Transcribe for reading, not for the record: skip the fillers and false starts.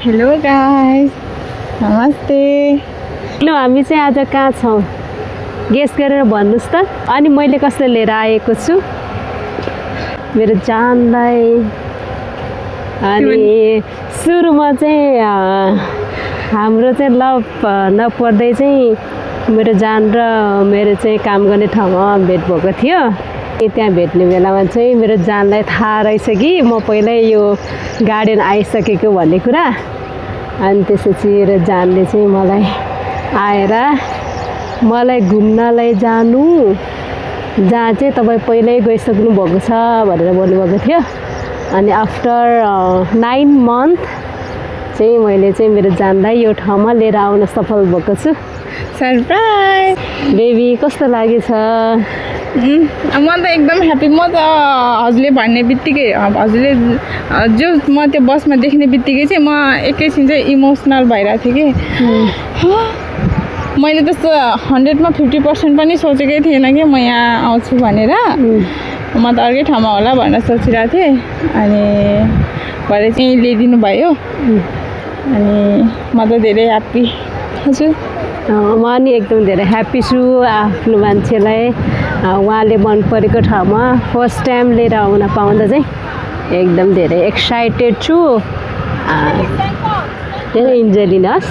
Hello guys, नमस्ते। ल हामी चाहिँ आज कहाँ छौँ गेस गरेर भन्नुहोस् त। अनि मैले कसले लिएर आएको छु मेरो जानलाई। अनि सुरुमा चाहिँ हाम्रो चाहिँ लभ नपर्दै चाहिँ मेरो जान र मेरो चाहिँ काम गर्ने ठाउँमा भेट भएको थियो। त्यहाँ भेट्ने बेलामा चाहिँ मेरो जानलाई थाहा रहेछ कि म पहिल्यै यो गार्डन आइसकेको भन्ने कुरा। अनि त्यसपछि मेरो जानले चाहिँ मलाई आएर मलाई घुम्न लैजानु जहाँ चाहिँ तपाईँ पहिल्यै गइसक्नु भएको छ भनेर भन्नुभएको थियो। अनि आफ्टर 9 मन्थ चाहिँ मैले चाहिँ मेरो जानलाई यो ठाउँमा लिएर आउन सफल भएको छु। सरप्राइज बेबी कस्तो लागेछ? म त एकदम ह्याप्पी। म त हजुरले भन्ने बित्तिकै हजुरले जो म त्यो बसमा देख्ने बित्तिकै चाहिँ म एकैछिन चाहिँ इमोसनल भइरहेको थिएँ कि मैले त्यस्तो 100मा 50% पनि सोचेकै थिएन कि म यहाँ आउँछु भनेर। म त अर्कै ठाउँमा होला भनेर सोचिरहेको थिएँ। अनि भरे चाहिँ ल्याइदिनु भयो। अनि म त धेरै ह्याप्पी छु। म नि एकदम धेरै ह्याप्पी छु आफ्नो मान्छेलाई उहाँले मन परेको ठाउँमा फर्स्ट टाइम लिएर आउन पाउँदा चाहिँ एकदम धेरै एक्साइटेड छु। धेरै इन्जोय लिनुहोस्।